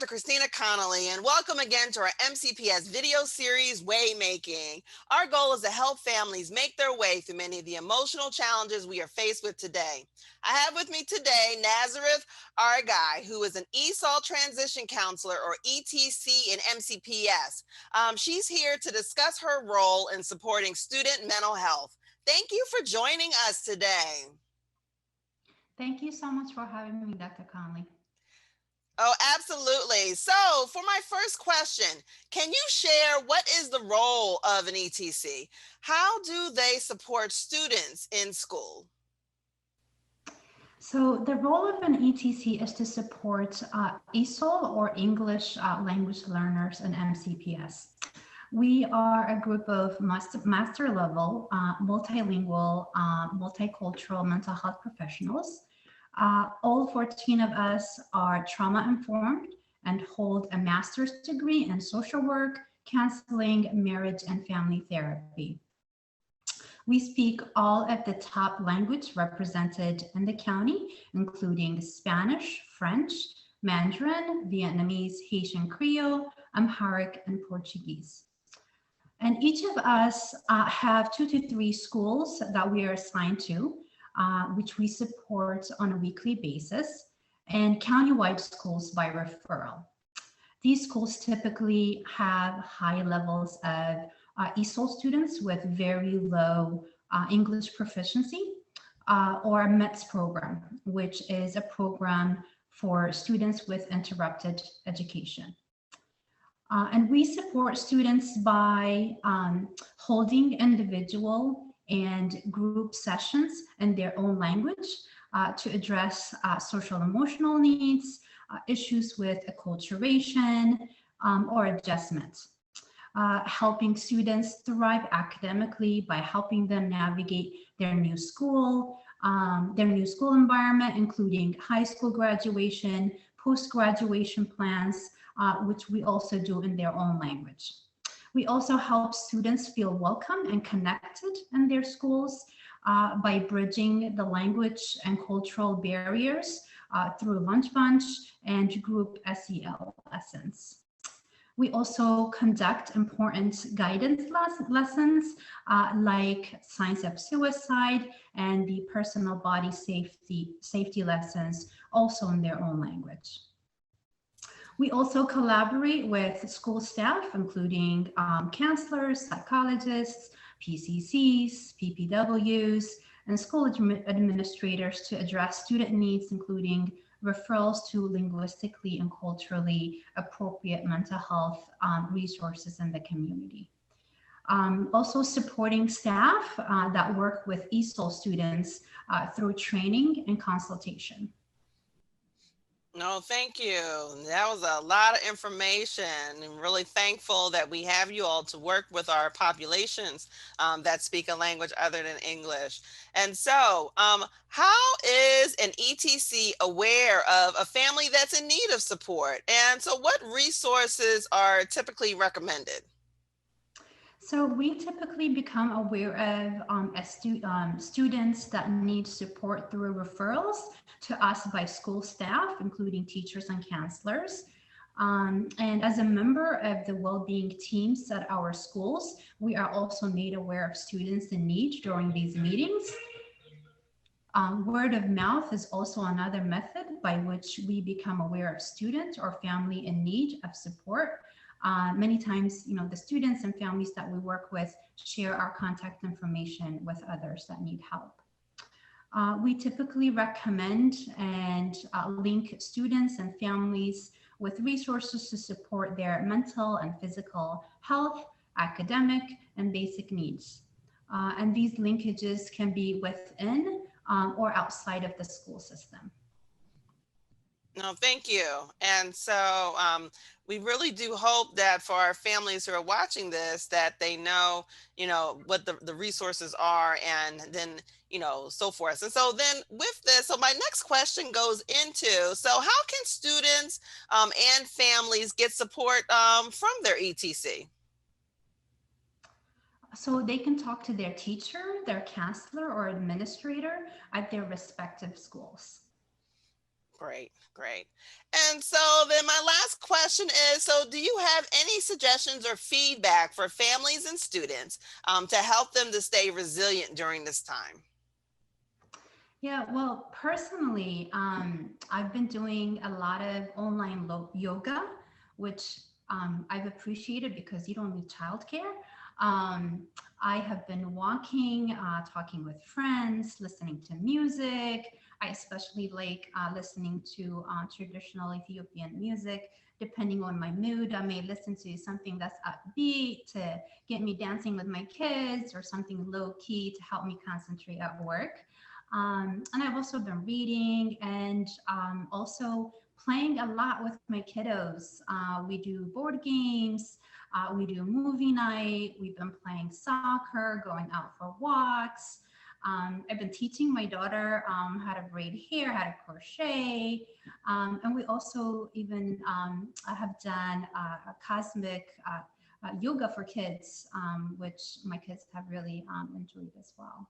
Dr. Christina Conolly, and welcome again to our MCPS video series, Waymaking. Our goal is to help families make their way through many of the emotional challenges we are faced with today. I have with me today Nazareth Aregai, who is an ESOL Transition Counselor, or ETC, in MCPS. She's here to discuss her role in supporting student mental health. Thank you for joining us today. Thank you so much for having me, Dr. Conley. Oh, absolutely. So for my first question, can you share what is the role of an ETC? How do they support students in school? So the role of an ETC is to support ESOL or English language learners in MCPS. We are a group of master level, multilingual, multicultural mental health professionals. All 14 of us are trauma informed and hold a master's degree in social work, counseling, marriage, and family therapy. We speak all of the top language represented in the county, including Spanish, French, Mandarin, Vietnamese, Haitian Creole, Amharic, and Portuguese. And each of us have 2 to 3 schools that we are assigned to, which we support on a weekly basis, and countywide schools by referral. These schools typically have high levels of ESOL students with very low English proficiency, or a METS program, which is a program for students with interrupted education. And we support students by holding individual and group sessions in their own language to address social emotional needs, issues with acculturation or adjustment. Helping students thrive academically by helping them navigate their new school environment, including high school graduation, post-graduation plans, which we also do in their own language. We also help students feel welcome and connected in their schools by bridging the language and cultural barriers through lunch bunch and group SEL lessons. We also conduct important guidance lessons like signs of suicide and the personal body safety lessons, also in their own language. We also collaborate with school staff, including counselors, psychologists, PCCs, PPWs, and school administrators to address student needs, including referrals to linguistically and culturally appropriate mental health resources in the community. Also supporting staff that work with ESOL students through training and consultation. No, thank you. That was a lot of information. I'm really thankful that we have you all to work with our populations that speak a language other than English. And so how is an ETC aware of a family that's in need of support? And so what resources are typically recommended? So we typically become aware of students that need support through referrals to us by school staff, including teachers and counselors. And as a member of the well-being teams at our schools, we are also made aware of students in need during these meetings. Word of mouth is also another method by which we become aware of student or family in need of support. Many times, the students and families that we work with share our contact information with others that need help. We typically recommend and link students and families with resources to support their mental and physical health, academic, and basic needs. And these linkages can be within or outside of the school system. No, thank you. And so we really do hope that for our families who are watching this, that they know, what the resources are, and then, so forth. And so then with this, so my next question goes into, so how can students and families get support from their ETC? So they can talk to their teacher, their counselor, or administrator at their respective schools. Great, great. And so then my last question is, so do you have any suggestions or feedback for families and students to help them to stay resilient during this time? Yeah, well, personally, I've been doing a lot of online yoga, which I've appreciated because you don't need childcare. Um, I have been walking, talking with friends, listening to music. I especially like listening to traditional Ethiopian music. Depending on my mood, I may listen to something that's upbeat to get me dancing with my kids or something low key to help me concentrate at work. And I've also been reading and also playing a lot with my kiddos. We do board games, we do movie night, we've been playing soccer, going out for walks. I've been teaching my daughter how to braid hair, how to crochet. And we also even have done a cosmic yoga for kids, which my kids have really enjoyed as well.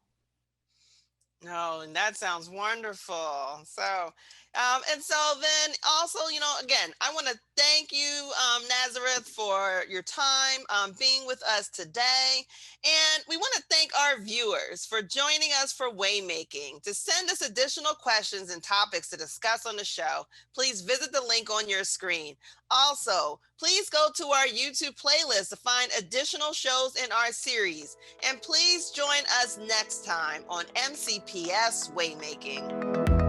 No, and that sounds wonderful. So, and so then also, again, I want to thank you, Nazareth, for your time being with us today. And we want to thank our viewers for joining us for Waymaking. To send us additional questions and topics to discuss on the show, please visit the link on your screen. Also, please go to our YouTube playlist to find additional shows in our series. And please join us next time on MCPS Waymaking.